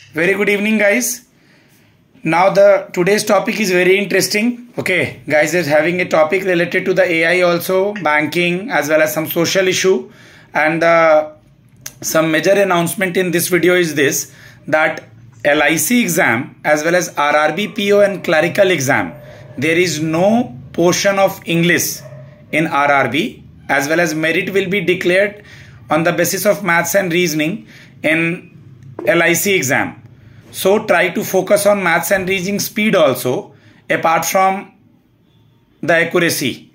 Very good evening, guys. Now the today's topic is very interesting. Okay, guys is having a topic related to the AI also, banking as well as some social issue, and some major announcement in this video is this, that LIC exam as well as RRB PO and clerical exam, there is no portion of English in RRB, as well as merit will be declared on the basis of maths and reasoning in LIC exam. So try to focus on maths and reasoning speed also, apart from the accuracy.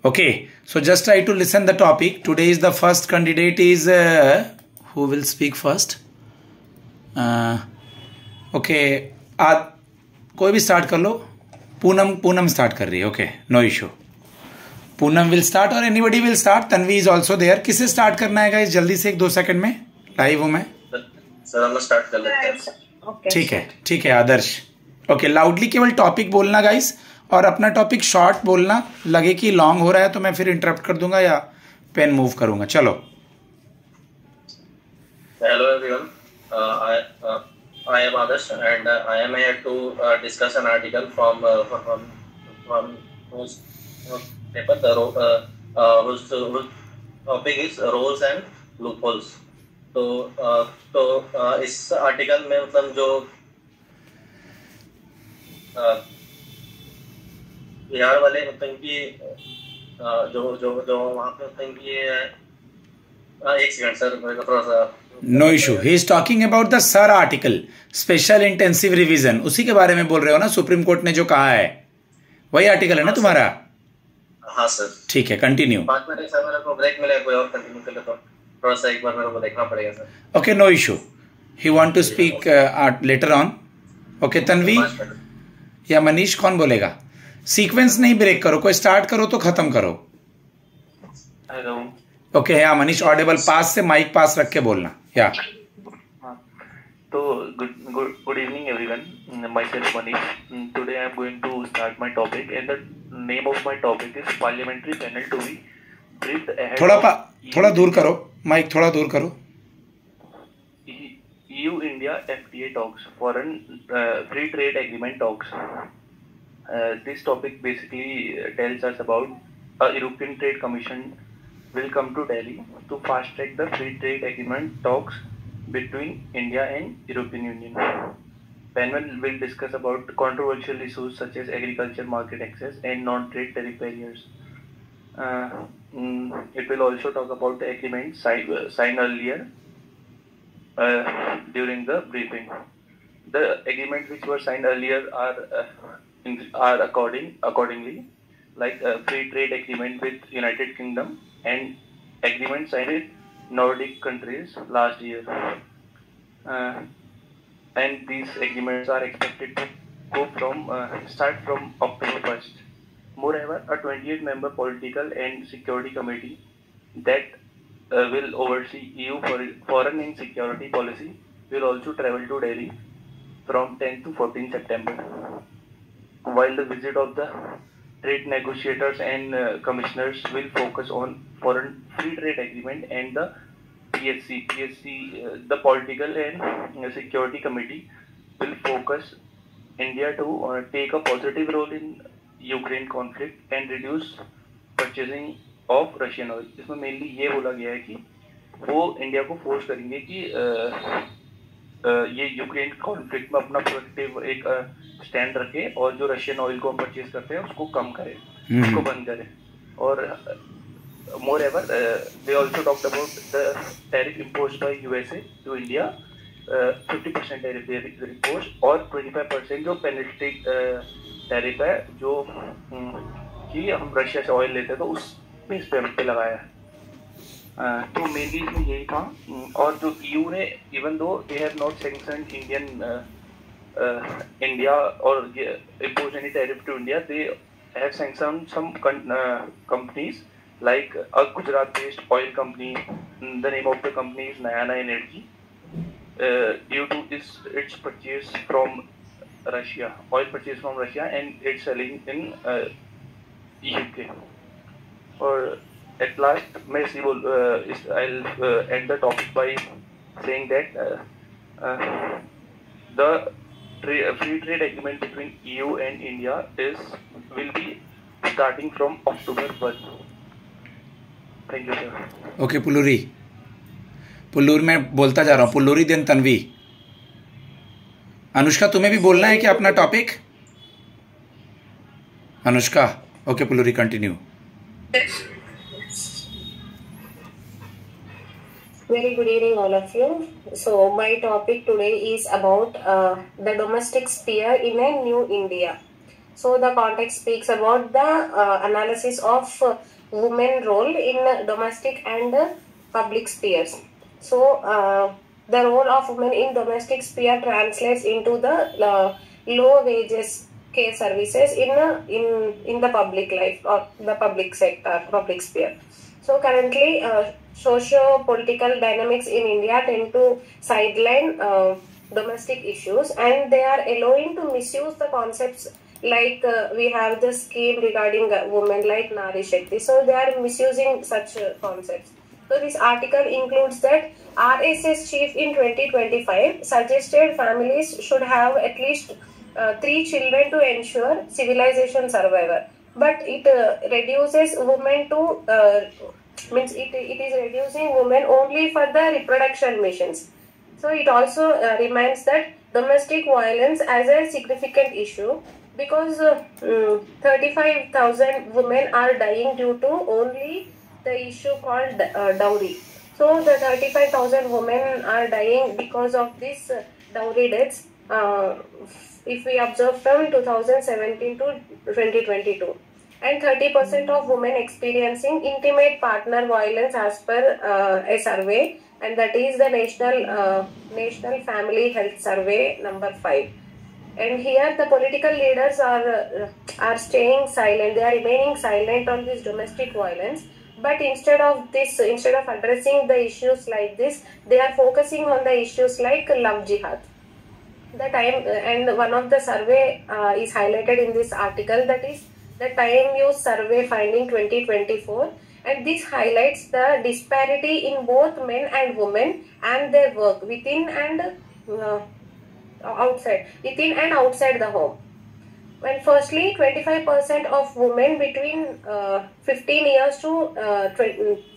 Okay, so just try to listen the topic. Today is the first candidate is who will speak first? Okay, कोई भी start कर लो. Poonam start कर रही है. Okay, no issue. Poonam will start or anybody will start. Tanvi is also there. किसे start करना है guys? जल्दी से 1-2 सेकंड में. लाइव हूँ मैं. सर हम स्टार्ट कर लेते हैं. ठीक है आदर्श. ओके, लाउडली केवल टॉपिक बोलना गाइस, और अपना टॉपिक शॉर्ट बोलना. लगे कि लॉन्ग हो रहा है तो मैं फिर इंटरप्ट कर दूंगा या पेन मूव करूंगा. चलो. Hello everyone, I am Adarsh and I am here to discuss an article from whose paper whose topic is roles and loopholes. तो इस आर्टिकल में मतलब जो बिहार वाले मतलब कि जो वहाँ पे मतलब कि एक सेकंड सर, मेरे को थोड़ा सा. No issue. He is talking about the SIR article, special intensive revision. उसी के बारे में बोल रहे हो ना, सुप्रीम कोर्ट ने जो कहा है वही आर्टिकल है ना तुम्हारा? हाँ सर. ठीक है, कंटिन्यू. 5 मिनट सर, मेरे को ब्रेक मिलेगा, कोई और कंटिन्यू कर लेता हूँ. थोड़ा सा एक बार मेरे को देखना पड़ेगा sir. Okay, no issue. He want to speak later on. Okay, Tanvi या मनीष, कौन बोलेगा? सीक्वेंस नहीं ब्रेक करो, कोई स्टार्ट करो तो खत्म करो. हेलो. ओके, या मनीष ऑडिबल. पास से माइक पास रख के बोलना. या तो good evening everyone, myself Manish. Today I am going to start my topic and the name of my topic is parliamentary panel to be briefed ahead. थोड़ा दूर करो माइक, थोड़ा दूर करो. EU India FTA talks, foreign free trade agreement talks. This topic basically tells us about a European Trade Commission will come to Delhi to fast track the free trade agreement talks between India and European Union. Panel will discuss about controversial issues such as agriculture market access and non-trade tariff barriers. It will also talk about the agreement signed earlier during the briefing. The agreements which were signed earlier are accordingly, like a free trade agreement with United Kingdom and agreement signed with Nordic countries last year. And these agreements are expected to go start from October 1st. Moreover, a 28-member political and security committee that will oversee EU foreign and security policy will also travel to Delhi from 10 to 14 September. While the visit of the trade negotiators and commissioners will focus on foreign free trade agreement and the PSC, the political and security committee will focus India to take a positive role in Ukraine conflict and reduce purchasing of Russian oil. इसमें mainly ये बोला गया है कि वो India को force करेंगे कि ये यूक्रेन कॉन्फ्लिक्ट में अपना प्रोडक्टिव एक स्टैंड रखे और जो रशियन ऑयल को हम परचेज करते हैं उसको कम करे, उसको बंद करे. और moreover they also talked about the tariff impose by USA to India. 50% tariff impose और 25% जो पेनल्टी टैरिफ है जो कि हम रशिया से ऑयल लेते हैं तो उस इस पे लगाया है. तो मेनली इसमें यही था. और जो EU ने even though they have not sanctioned India और impose any tariff to India, they have sanctioned some companies like a Gujarat based oil company. The name of the company is Nayara energy due to its purchase from Russia, oil purchase from Russia and its selling in UK. और at last मैं I'll end the topic by saying that the free trade agreement between EU and India will be starting from October 1. Thank you, sir. Okay पुल्लूरी मैं बोलता जा रहा हूँ, पुल्लूरी then Tanvi. Anushka तुम्हें भी बोलना है क्या अपना topic? Anushka, okay Pulluri continue. Very good evening, all of you. So my topic today is about the domestic sphere in a new India. So the context speaks about the analysis of women role in domestic and public spheres. So the role of women in domestic sphere translates into the low wages care services in the public life or the public sector, public sphere. So currently, socio-political dynamics in India tend to sideline domestic issues, and they are allowing to misuse the concepts like we have the scheme regarding women like Nari Shakti. So they are misusing such concepts. So this article includes that RSS chief in 2025 suggested families should have at least 3 children to ensure civilization survival. But it reduces women to means it is reducing women only for the reproduction missions. So it also reminds that domestic violence as a significant issue because 35,000 women are dying due to only the issue called dowry. So the 35,000 women are dying because of this dowry deaths if we observe from 2017 to 2022. And 30% of women experiencing intimate partner violence as per a survey, and that is the National Family Health Survey number 5. And here the political leaders are staying silent. They are remaining silent on this domestic violence. But instead of addressing the issues like this, they are focusing on the issues like love jihad. The time and one of the survey is highlighted in this article, that is the Time Use Survey finding 2024, and this highlights the disparity in both men and women and their work within and outside the home. When firstly 25% of women between 15 years to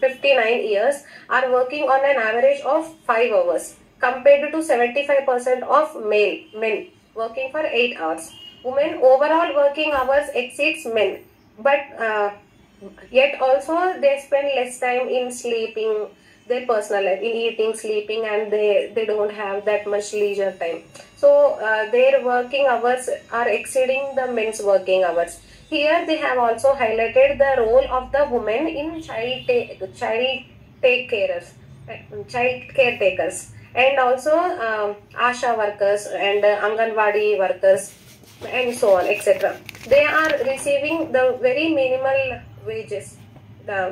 59 years are working on an average of 5 hours compared to 75% of men working for 8 hours. Women overall working hours exceeds men, but yet also they spend less time in sleeping, their personal life, in eating, sleeping, and they don't have that much leisure time. So their working hours are exceeding the men's working hours. Here they have also highlighted the role of the women in child caretakers, and also Asha workers and Anganwadi workers, and so on, etc. They are receiving the very minimal wages, the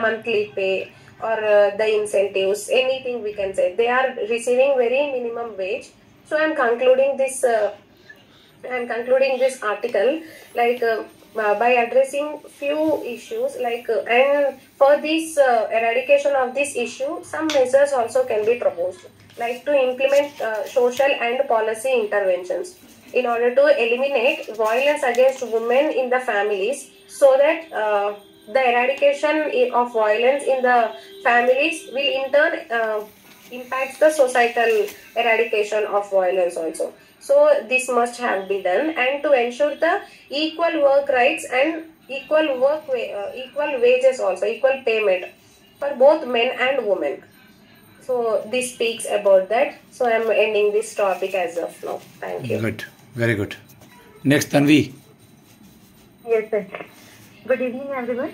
monthly pay or the incentives, anything we can say. They are receiving very minimum wage. So I am concluding this article like by addressing few issues like and for this eradication of this issue, some measures also can be proposed, like to implement social and policy interventions in order to eliminate violence against women in the families, so that the eradication of violence in the families will in turn impacts the societal eradication of violence also. So this must have been done, and to ensure the equal work rights and equal wages also, equal payment for both men and women. So this speaks about that. So I am ending this topic as of now. Thank you. Good, very good. Next, Tanvi. Yes, sir. Good evening, everyone.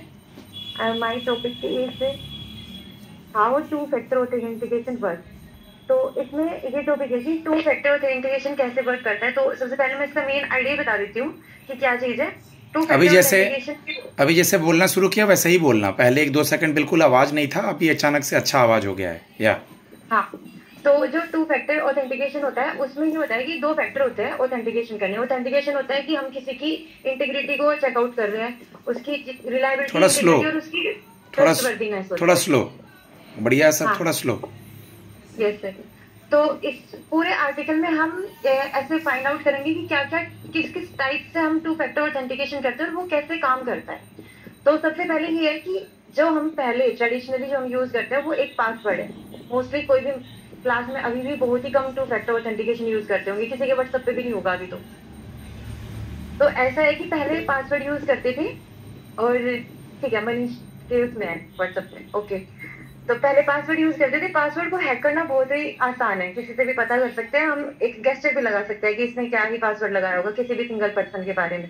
My topic is how two-factor authentication works. तो इसमें ये topic है कि two factor authentication कैसे work करता है। तो सबसे पहले मैं इसका मेन आइडिया बता देती हूँ कि क्या चीज है टू फैक्टर। अभी जैसे बोलना शुरू किया वैसे ही बोलना, पहले 1-2 सेकंड बिल्कुल आवाज नहीं था, अभी अचानक से अच्छा आवाज हो गया है। या हाँ, तो जो टू फैक्टर ऑथेंटिकेशन होता है उसमें ये होता है कि 2 फैक्टर होते हैं ऑथेंटिकेशन करने। ऑथेंटिकेशन होता है कि हम किसी की इंटीग्रिटी को चेकआउट कर रहे हैं, उसकी रिलायबिलिटी, थोड़ा स्लो, थोड़ा स्लो, बढ़िया सर, थोड़ा स्लो। Yes sir. तो तो इस पूरे आर्टिकल में हम ऐसे फाइंड आउट करेंगे कि क्या क्या किस किस टाइप से हम 2 फैक्टर ऑथेंटिकेशन करते हैं और वो कैसे काम करता है। तो सबसे पहले ये है कि जो हम पहले ट्रेडिशनली जो हम यूज करते हैं वो एक पासवर्ड है। मोस्टली कोई भी क्लास में अभी भी बहुत ही कम 2 फैक्टर ऑथेंटिकेशन यूज करते होंगे, किसी के व्हाट्सएप पे भी नहीं होगा अभी तो ऐसा है कि पहले पासवर्ड यूज करते थे और ठीक है मनीष के उसमें है व्हाट्सएप पे, ओके। तो पहले पासवर्ड यूज करते थे। पासवर्ड को हैक करना बहुत ही आसान है, किसी से भी पता कर सकते हैं, हम एक गेस्टर भी लगा सकते हैं कि इसने क्या ही पासवर्ड लगाया होगा किसी भी सिंगल पर्सन के बारे में।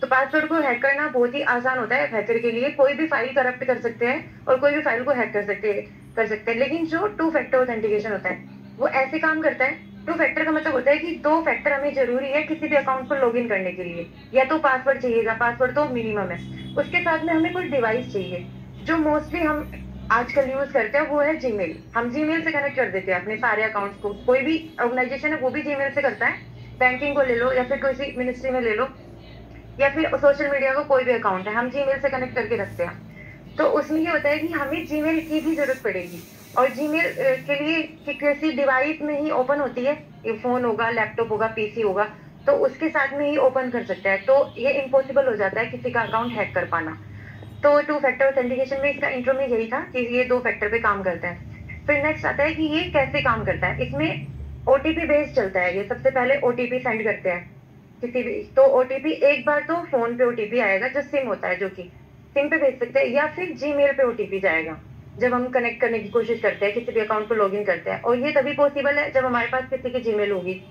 तो पासवर्ड को हैक करना बहुत ही आसान होता है हैकर के लिए। कोई भी फाइल करप्ट कर सकते हैं और कोई भी फाइल को हैक कर सकते हैं। लेकिन जो 2 फैक्टर ऑथेंटिकेशन होता है वो ऐसे काम करता है। 2 फैक्टर का मतलब होता है कि 2 फैक्टर हमें जरूरी है किसी भी अकाउंट पर लॉगिन करने के लिए। या तो पासवर्ड चाहिएगा, पासवर्ड तो मिनिमम है, उसके साथ में हमें कोई डिवाइस चाहिए। जो मोस्टली हम आजकल यूज करते हैं वो है जीमेल। हम जीमेल से कनेक्ट कर देते हैं अपने सारे अकाउंट्स को। कोई भी ऑर्गेनाइजेशन है वो भी जीमेल से करता है। बैंकिंग को ले लो या फिर किसी मिनिस्ट्री में ले लो या फिर सोशल मीडिया का कोई भी अकाउंट है, हम जीमेल से कनेक्ट करके रखते हैं। तो उसमें ये होता है कि हमें जीमेल की भी जरूरत पड़ेगी और जीमेल के लिए किसी डिवाइस में ही ओपन होती है। ये फोन होगा, लैपटॉप होगा, पीसी होगा, तो उसके साथ में ही ओपन कर सकता है। तो ये इम्पॉसिबल हो जाता है किसी का अकाउंट हैक कर पाना। तो 2 फैक्टर ऑथेंटिकेशन में इसका इंट्रो में यही था कि ये 2 फैक्टर पे काम करता है। फिर नेक्स्ट आता है कि ये कैसे काम करता है। इसमें ओटीपी बेस्ड चलता है। ये सबसे पहले ओटीपी सेंड करते हैं किसी भी, तो ओटीपी एक बार तो फोन पे ओटीपी आएगा जो सिम होता है, जो कि सिम पे भेज सकते हैं, या फिर जीमेल पे ओटीपी जाएगा जब हम कनेक्ट करने की कोशिश करते हैं, किसी भी अकाउंट को लॉगिन करते हैं। और ये तभी पॉसिबल है जब हमारे पास किसी की जीमेल होगी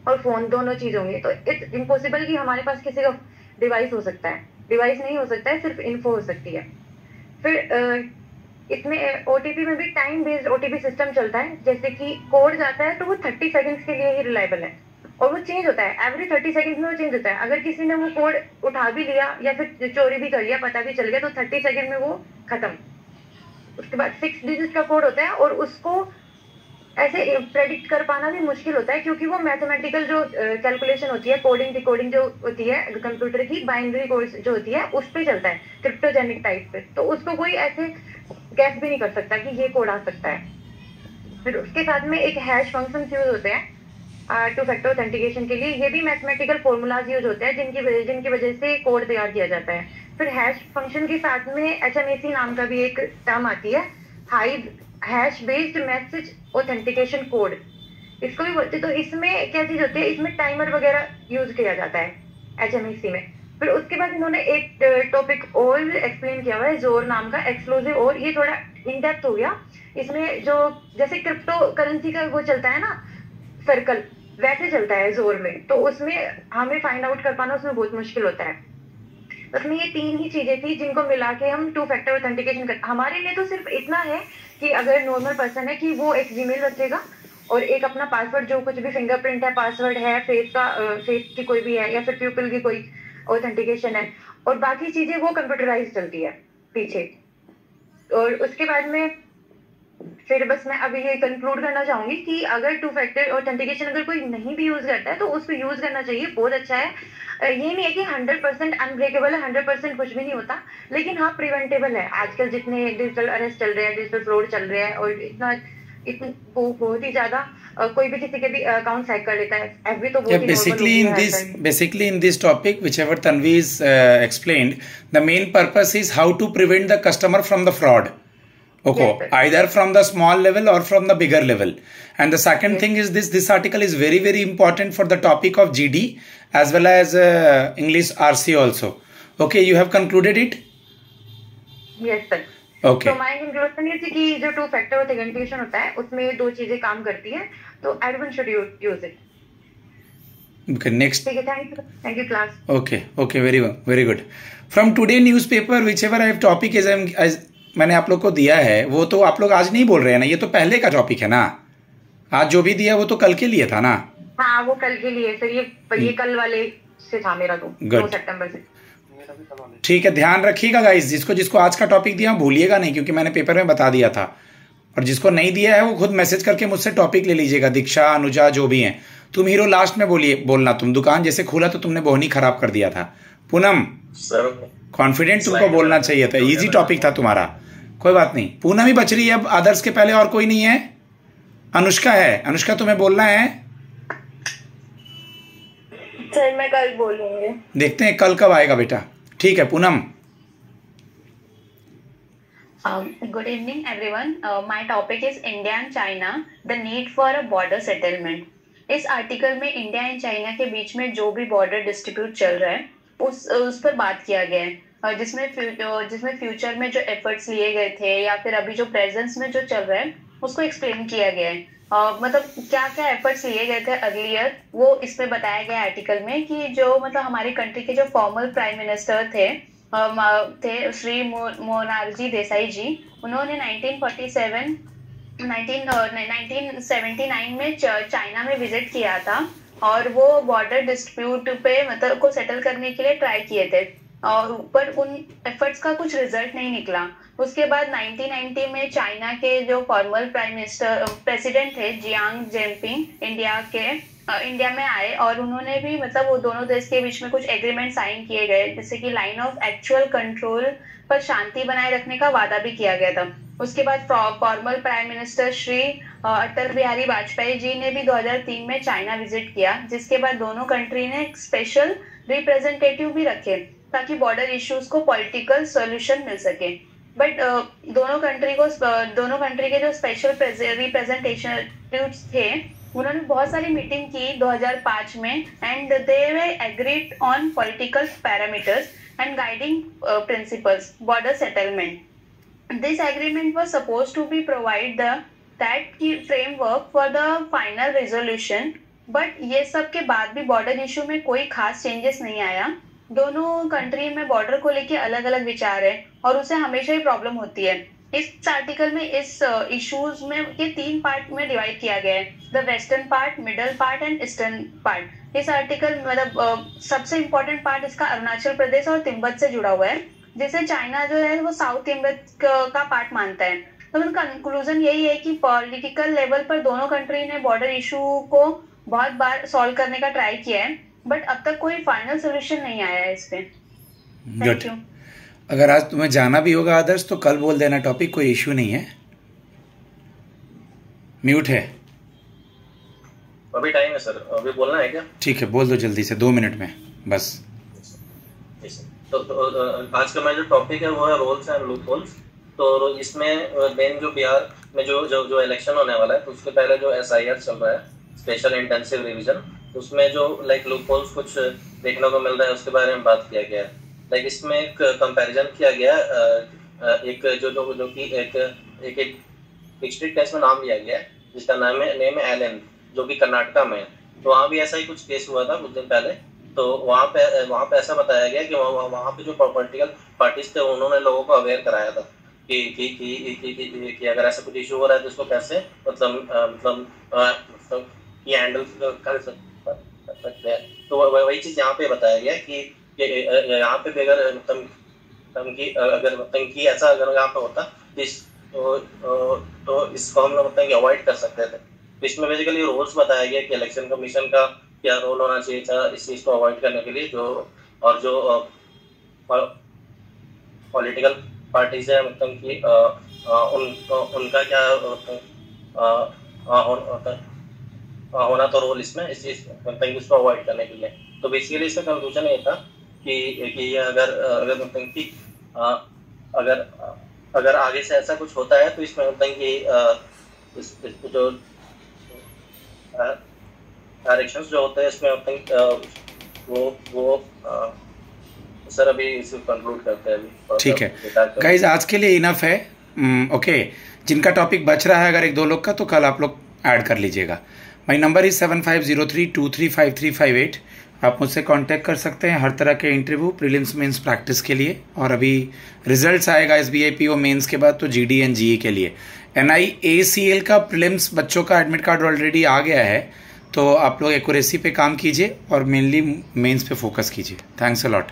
और फोन, दोनों चीज होंगी। तो इट्स इम्पॉसिबल कि हमारे पास किसी का डिवाइस हो सकता है, डिवाइस नहीं हो सकता है, सिर्फ इन्फो हो सकती है। फिर इसमें ओटीपी में भी टाइम बेस्ड ओटीपी सिस्टम चलता है। जैसे कि कोड जाता है तो वो 30 सेकंड्स के लिए ही रिलायबल है और वो चेंज होता है। एवरी 30 सेकंड्स में वो चेंज होता है। अगर किसी ने वो कोड उठा भी लिया या फिर चोरी भी कर लिया, पता भी चल गया, तो 30 सेकंड में वो खत्म। उसके बाद 6 डिजिट का कोड होता है और उसको ऐसे प्रेडिक्ट कर पाना भी मुश्किल होता है क्योंकि वो मैथमेटिकल जो कैलकुलेशन होती है, कोडिंग डिकोडिंग जो होती है कंप्यूटर की, बाइनरी कोड्स जो होती है उस पे चलता है, क्रिप्टोजेनिक टाइप पे। तो उसको कोई ऐसे गैस भी नहीं कर सकता कि ये कोड आ सकता है। फिर उसके साथ में एक हैश फंक्शन यूज होते हैं 2 फैक्टर ऑथेंटिकेशन के लिए। ये भी मैथमेटिकल फॉर्मूलाज यूज होते हैं जिनकी वजह से कोड तैयार किया जाता है। फिर हैश फंक्शन के साथ में HMAC नाम का भी एक टर्म आती है, high hash based message authentication code, इसको भी बोलते हैं। तो इसमें क्या चीज होती है, इसमें टाइमर वगैरह यूज किया जाता है HMAC में। फिर उसके बाद इन्होंने एक टॉपिक और एक्सप्लेन किया हुआ है, जोर नाम का, एक्सक्लूसिव। और ये थोड़ा इन डेप्थ हो गया। इसमें जो जैसे क्रिप्टो करेंसी का वो चलता है ना सर्कल, वैसे चलता है जोर में। तो उसमें हमें फाइंड आउट कर पाना उसमें बहुत मुश्किल होता है। उसमें ये 3 ही चीजें थी जिनको मिला के हम 2 फैक्टर ऑथेंटिकेशन करते। हमारे लिए तो सिर्फ इतना है कि अगर नॉर्मल पर्सन है कि वो एक जीमेल रखेगा और एक अपना पासवर्ड, जो कुछ भी फिंगरप्रिंट है, पासवर्ड है, फेस की कोई भी है या फिर प्यूपिल की कोई ऑथेंटिकेशन है, और बाकी चीजें वो कंप्यूटराइज चलती है पीछे। और उसके बाद में फिर बस मैं अभी ये कंक्लूड करना चाहूंगी कि अगर 2 फैक्टर ऑथेंटिकेशन अगर कोई नहीं भी यूज करता है तो उसको यूज करना चाहिए, बहुत अच्छा है। ये नहीं है कि 100% अनब्रेकेबल है, 100% कुछ भी नहीं होता, लेकिन हाँ प्रिवेंटेबल है। आजकल जितने डिजिटल अरेस्ट चल रहे हैं, डिजिटल फ्रॉड चल रहे हैं, और इतना बहुत ही ज्यादा कोई भी किसी के भी अकाउंट हैक कर लेता है। एफबी तो बहुत ही basically in this topic, whichever Tanvi is explained, the main purpose is how to prevent the customer from the fraud. Okay, yes, either from the small level or from the bigger level. And the second thing is this article is very, very important for the topic of GD as well as English RC also. Okay, you have concluded it? Yes, sir. Okay. तो my conclusion ये थी कि जो 2 factor authentication होता है उसमें 2 चीजें काम करती हैं, तो everyone should use it. Okay, next. ठीक है, thank you class. Okay, very good. From today newspaper, whichever I have topic is मैंने आप लोग को दिया है, वो तो आप लोग आज नहीं बोल रहे हैं ना, ये तो पहले का टॉपिक है ना। आज जो भी दिया वो तो कल के लिए था ना। हाँ, वो कल के लिए सर, ये कल वाले से था मेरा तो 2 सितंबर से। ठीक है, ध्यान रखिएगा गाइस, जिसको आज का टॉपिक दिया भूलिएगा नहीं, क्योंकि मैंने पेपर में बता दिया था। और जिसको नहीं दिया है वो खुद मैसेज करके मुझसे टॉपिक ले लीजिएगा। दीक्षा, अनुजा, जो भी हैं। तुम हीरो लास्ट में बोलना। तुम दुकान जैसे खोला तो तुमने बोहनी खराब कर दिया था। पूनम सर, कॉन्फिडेंट तुमको बोलना चाहिए था, इजी टॉपिक था तुम्हारा। कोई बात नहीं, पूनम ही बच रही है अब, आदर्श के पहले और कोई नहीं है। अनुष्का है। अनुष्का तुम्हें बोलना है? सर मैं कल बोलूंगी। देखते हैं कल कब आएगा बेटा। ठीक है Poonam. Good evening everyone. My topic is India and China, the need for a border settlement. इस आर्टिकल में इंडिया एंड चाइना के बीच में जो भी बॉर्डर डिस्प्यूट चल रहा है उस पर बात किया गया है, जिसमें फ्यूचर में जो एफर्ट्स लिए गए थे या फिर अभी जो प्रेजेंस में जो चल रहा है उसको एक्सप्लेन किया गया है। मतलब क्या क्या एफर्ट्स लिए गए थे अर्लियर वो इसमें बताया गया आर्टिकल में कि जो मतलब हमारी कंट्री के जो फॉर्मर प्राइम मिनिस्टर थे श्री मोरारजी देसाई जी, उन्होंने 1979 में चाइना में विजिट किया था और वो बॉर्डर डिस्प्यूट पे मतलब को सेटल करने के लिए ट्राई किए थे और पर उन एफर्ट्स का कुछ रिजल्ट नहीं निकला। उसके बाद 1990 में चाइना के जो फॉर्मर प्रेसिडेंट थे जियांग जेनपिंग इंडिया में आए और उन्होंने भी मतलब वो दोनों देश के बीच में कुछ एग्रीमेंट साइन किए गए, जैसे कि लाइन ऑफ एक्चुअल कंट्रोल पर शांति बनाए रखने का वादा भी किया गया था। उसके बाद former prime minister Shri Atal Bihari Vajpayee ji ने भी 2003 में चाइना विजिट किया, जिसके बाद दोनों कंट्री ने एक स्पेशल रिप्रेजेंटेटिव भी रखे ताकि बॉर्डर इश्यूज को पॉलिटिकल सोल्यूशन मिल सके। बट दोनों कंट्री के जो स्पेशल रिप्रेजेंटेटिव्स थे उन्होंने बहुत सारी मीटिंग की 2005 में and they way agreed on political parameters and guiding principles border settlement. This agreement was supposed to be provide that framework for the final resolution, but ये सब के बाद भी बॉर्डर इशू में कोई खास चेंजेस नहीं आया। दोनों कंट्री में बॉर्डर को लेके अलग अलग विचार है और उसे हमेशा ही प्रॉब्लम होती है। इस आर्टिकल में इस इश्यूज में ये 3 पार्ट में डिवाइड किया गया है, the western part, middle part and eastern part. इस आर्टिकल मतलब सबसे इम्पोर्टेंट पार्ट इसका अरुणाचल प्रदेश और तिब्बत से जुड़ा हुआ है, जिसे चाइना जो है वो साउथ तिब्बत का पार्ट मानता है। तो कंक्लूजन यही है कि पॉलिटिकल लेवल पर दोनों कंट्री ने बॉर्डर इशू को बहुत बार सॉल्व करने का ट्राई किया है, बट अब तक कोई फाइनल सोल्यूशन नहीं आया है इस पे। Thank you. अगर आज तुम्हें जाना भी होगा आदर्श तो कल बोल देना टॉपिक, कोई इशू नहीं है। म्यूट है अभी, टाइम है सर, अभी बोलना है क्या? ठीक है बोल दो जल्दी से, 2 मिनट में बस। तो आज का मेरा जो टॉपिक है वो है रोल्स एंड लूप होल्स। तो इसमें मेन जो बिहार में जो इलेक्शन होने वाला है तो उसके पहले जो SIR चल रहा है, स्पेशल इंटेंसिव रिवीजन, उसमें जो लाइक लूप होल्स कुछ देखने को मिल रहा है उसके बारे में बात किया गया है। लाइक इसमें एक कंपैरिजन किया गया, एक जो कि एक डिस्ट्रिक्ट है, इसमें नाम लिया गया है जिसका नेम है एलन, जो कि कर्नाटका में है। तो वहाँ भी ऐसा ही कुछ केस हुआ था कुछ दिन पहले। तो वहाँ पे ऐसा बताया गया कि वहाँ पे जो पॉलिटिकल पार्टीज थे उन्होंने लोगों को अवेयर कराया था कि अगर ऐसा कुछ इशू हो रहा है तो उसको कैसे मतलब ये हैंडल कर सकते हैं। तो वही चीज यहाँ पे बताया गया कि यहाँ पे भी अगर तंकी ऐसा अगर यहाँ पे होता तो इसको हम लोग कि अवॉइड कर सकते थे। तो इसमें बेसिकली रोल्स बताया गया कि इलेक्शन कमीशन का क्या रोल होना चाहिए था इस चीज को अवॉइड करने के लिए, जो पॉलिटिकल पार्टीज है मतलब कि उनका क्या होना तो रोल इसमें इस चीज मतलब उसको अवॉइड करने के लिए। तो बेसिकली इसका कंक्लूजन ये था कि अगर मतलब कि अगर आगे से ऐसा कुछ होता है तो इसमें मतलब कि जो डायरेक्शंस जो होते हैं इसमें मतलब वो सर अभी इसको कंक्लूड करते हैं अभी। ठीक है गाइस, आज के लिए इनफ है। ओके, जिनका टॉपिक बच रहा है अगर 1-2 लोग का तो कल आप लोग ऐड कर लीजिएगा। My number is 7503235358। आप मुझसे कांटेक्ट कर सकते हैं हर तरह के इंटरव्यू, प्रीलिम्स मेंस प्रैक्टिस के लिए, और अभी रिजल्ट्स आएगा SBI PO मेंस के बाद तो GD एंड GE के लिए। NIACL का प्रीलिम्स बच्चों का एडमिट कार्ड ऑलरेडी आ गया है, तो आप लोग एक्यूरेसी पे काम कीजिए और मेनली मेंस पे फोकस कीजिए। Thanks a lot.